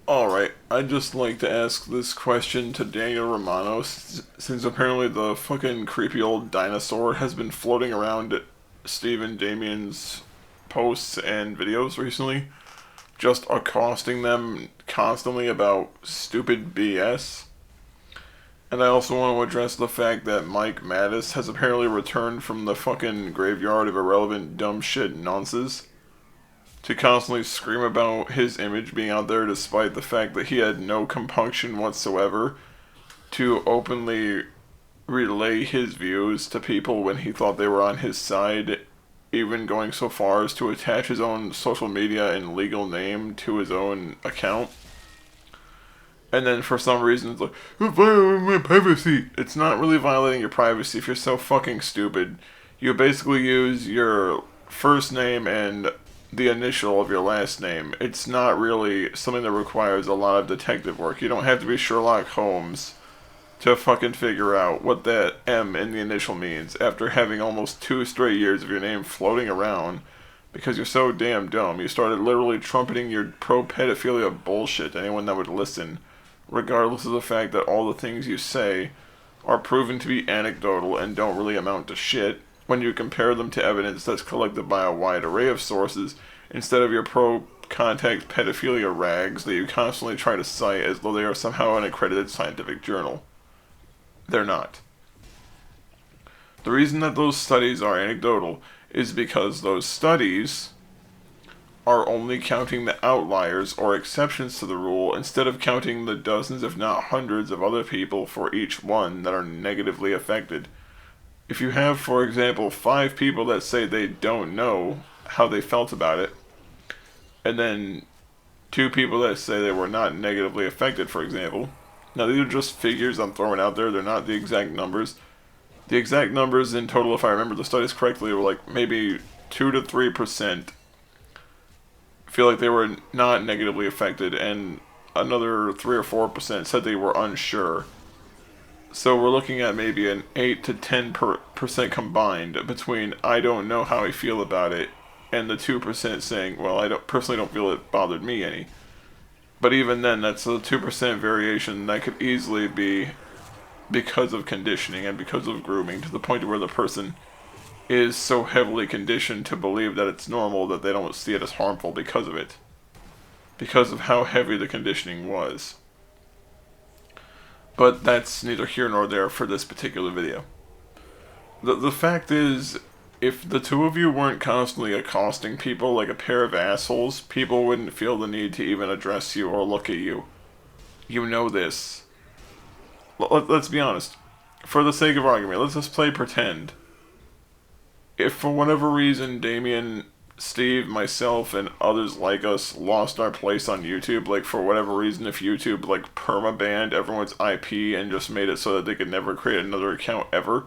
Alright, I'd just like to ask this question to Daniel Romano, since apparently the fucking creepy old dinosaur has been floating around Steve and Damien's posts and videos recently, just accosting them constantly about stupid BS. And I also want to address the fact that Mike Mattis has apparently returned from the fucking graveyard of irrelevant dumb shit nonsense to constantly scream about his image being out there despite the fact that he had no compunction whatsoever to openly relay his views to people when he thought they were on his side, even going so far as to attach his own social media and legal name to his own account. And then for some reason it's like, "You're violating my privacy." It's not really violating your privacy if you're so fucking stupid. You basically use your first name and the initial of your last name. It's not really something that requires a lot of detective work. You don't have to be Sherlock Holmes to fucking figure out what that M in the initial means after having almost 2 straight years of your name floating around because you're so damn dumb. You started literally trumpeting your pro-pedophilia bullshit to anyone that would listen, regardless of the fact that all the things you say are proven to be anecdotal and don't really amount to shit when you compare them to evidence that's collected by a wide array of sources instead of your pro-contact pedophilia rags that you constantly try to cite as though they are somehow an accredited scientific journal. They're not. The reason that those studies are anecdotal is because those studies are only counting the outliers or exceptions to the rule instead of counting the dozens, if not hundreds, of other people for each one that are negatively affected. If you have, for example, 5 people that say they don't know how they felt about it, and then 2 people that say they were not negatively affected, for example. Now, these are just figures I'm throwing out there, they're not the exact numbers. The exact numbers in total, if I remember the studies correctly, were like maybe 2 to 3% feel like they were not negatively affected, and another 3 or 4% said they were unsure. So we're looking at maybe an 8 to 10% combined between I don't know how I feel about it and the 2% saying, well, I personally don't feel it bothered me any. But even then, that's a 2% variation that could easily be because of conditioning and because of grooming, to the point where the person is so heavily conditioned to believe that it's normal that they don't see it as harmful because of it. Because of how heavy the conditioning was. But that's neither here nor there for this particular video. The fact is, if the two of you weren't constantly accosting people like a pair of assholes, people wouldn't feel the need to even address you or look at you. You know this. Let's be honest. For the sake of argument, let's just play pretend. If for whatever reason Damien, Steve, myself, and others like us lost our place on YouTube, like for whatever reason, if YouTube like perma-banned everyone's IP and just made it so that they could never create another account ever,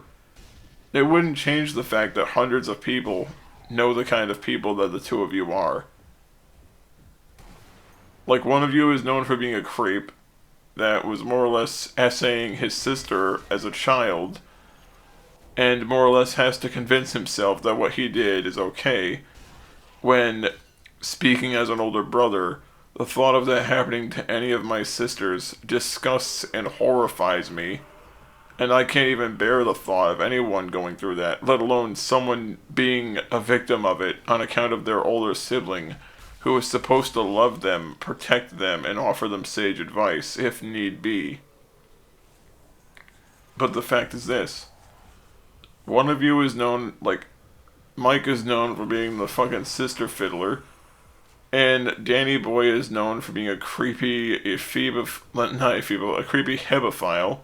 it wouldn't change the fact that hundreds of people know the kind of people that the two of you are. Like, one of you is known for being a creep that was more or less essaying his sister as a child, and more or less has to convince himself that what he did is okay, when, speaking as an older brother, the thought of that happening to any of my sisters disgusts and horrifies me, and I can't even bear the thought of anyone going through that, let alone someone being a victim of it on account of their older sibling, who is supposed to love them, protect them, and offer them sage advice, if need be. But the fact is this. One of you is known, like, Mike is known for being the fucking sister fiddler, and Danny Boy is known for being a creepy a creepy hebephile.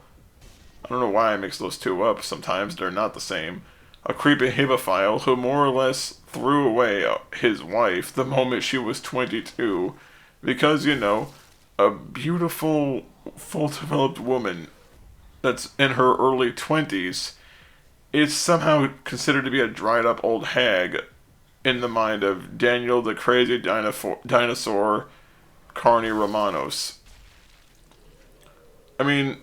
I don't know why I mix those two up, sometimes they're not the same. A creepy hebephile who more or less threw away his wife the moment she was 22, because, you know, a beautiful, full-developed woman that's in her early 20s is somehow considered to be a dried-up old hag in the mind of Daniel the Crazy Dinosaur Carney Romanos. I mean,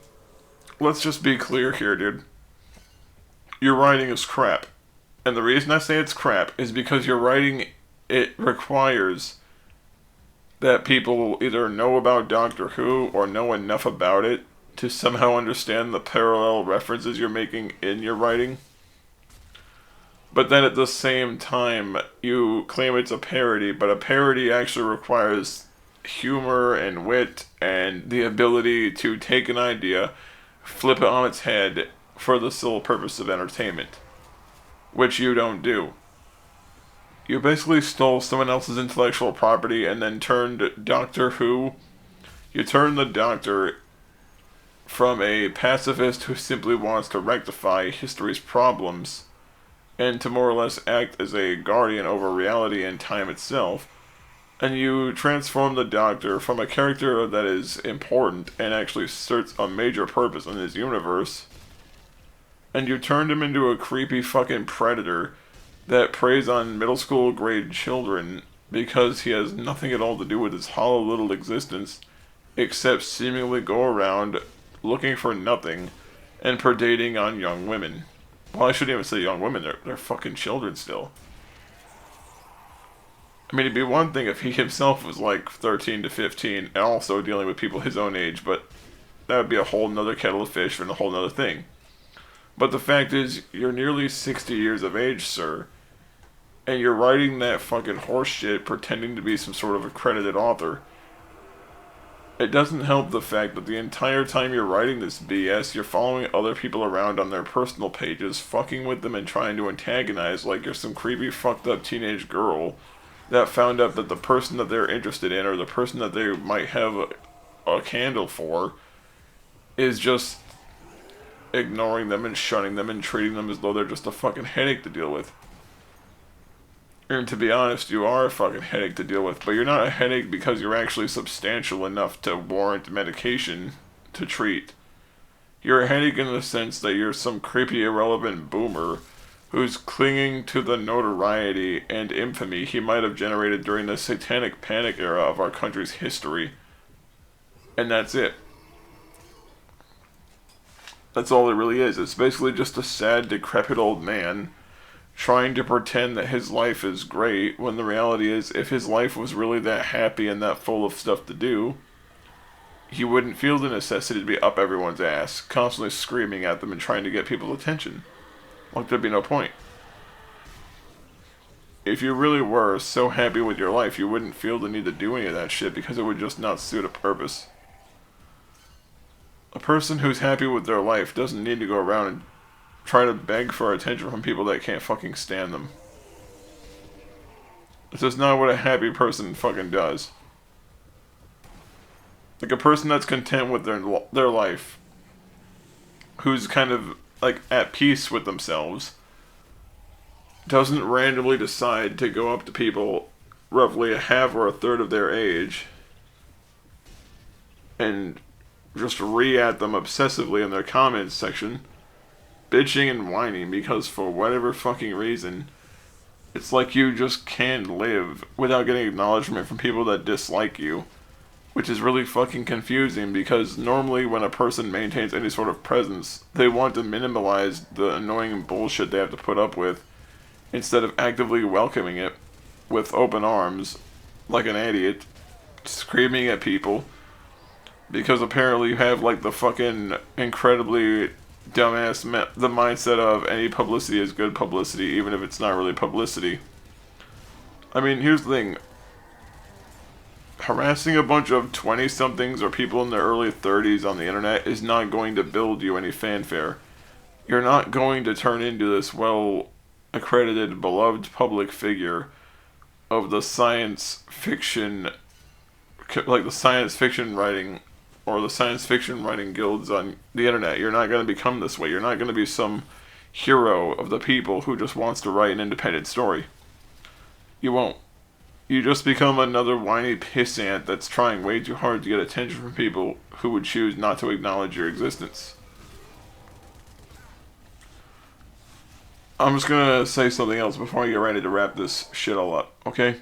let's just be clear here, dude. Your writing is crap. And the reason I say it's crap is because your writing, it requires that people either know about Doctor Who or know enough about it to somehow understand the parallel references you're making in your writing. But then at the same time, you claim it's a parody, but a parody actually requires humor and wit and the ability to take an idea, flip it on its head for the sole purpose of entertainment, which you don't do. You basically stole someone else's intellectual property and then turned Doctor Who. You turned the Doctor from a pacifist who simply wants to rectify history's problems and to more or less act as a guardian over reality and time itself. And you transform the Doctor from a character that is important and actually serves a major purpose in his universe, and you turned him into a creepy fucking predator that preys on middle school grade children because he has nothing at all to do with his hollow little existence except seemingly go around looking for nothing and predating on young women. Well, I shouldn't even say young women, they're fucking children still. I mean, it'd be one thing if he himself was like 13 to 15 and also dealing with people his own age, but that would be a whole nother kettle of fish and a whole nother thing. But the fact is, you're nearly 60 years of age, sir, and you're writing that fucking horse shit pretending to be some sort of accredited author. It doesn't help the fact that the entire time you're writing this BS, you're following other people around on their personal pages, fucking with them and trying to antagonize like you're some creepy fucked up teenage girl that found out that the person that they're interested in or the person that they might have a candle for is just ignoring them and shunning them and treating them as though they're just a fucking headache to deal with. And to be honest, you are a fucking headache to deal with, but you're not a headache because you're actually substantial enough to warrant medication to treat. You're a headache in the sense that you're some creepy irrelevant boomer who's clinging to the notoriety and infamy he might have generated during the satanic panic era of our country's history. And that's it. That's all it really is. It's basically just a sad, decrepit old man trying to pretend that his life is great, when the reality is, if his life was really that happy and that full of stuff to do, he wouldn't feel the necessity to be up everyone's ass, constantly screaming at them and trying to get people's attention. Like, there'd be no point. If you really were so happy with your life, you wouldn't feel the need to do any of that shit because it would just not suit a purpose. A person who's happy with their life doesn't need to go around and try to beg for attention from people that can't fucking stand them. It's just not what a happy person fucking does. Like, a person that's content with their life, who's kind of like at peace with themselves, doesn't randomly decide to go up to people roughly a half or a third of their age and just at them obsessively in their comments section, bitching and whining because for whatever fucking reason, it's like you just can't live without getting acknowledgement from people that dislike you. Which is really fucking confusing because normally when a person maintains any sort of presence, they want to minimize the annoying bullshit they have to put up with instead of actively welcoming it with open arms, like an idiot, screaming at people. Because apparently you have like the fucking incredibly dumbass the mindset of any publicity is good publicity, even if it's not really publicity. I mean, here's the thing. Harassing a bunch of 20-somethings or people in their early 30s on the internet is not going to build you any fanfare. You're not going to turn into this well-accredited, beloved public figure of the science fiction, like the science fiction writing, or the science fiction writing guilds on the internet. You're not going to become this way. You're not going to be some hero of the people who just wants to write an independent story. You won't. You just become another whiny pissant that's trying way too hard to get attention from people who would choose not to acknowledge your existence. I'm just gonna say something else before I get ready to wrap this shit all up, okay?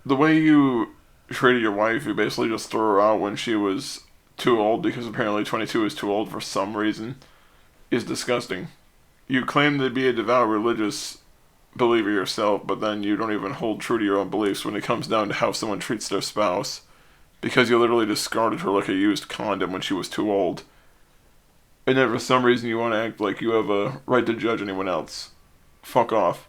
The way you treated your wife, you basically just threw her out when she was too old because apparently 22 is too old for some reason, is disgusting. You claim to be a devout religious believer yourself, but then you don't even hold true to your own beliefs when it comes down to how someone treats their spouse. Because you literally discarded her like a used condom when she was too old. And then for some reason you want to act like you have a right to judge anyone else. Fuck off.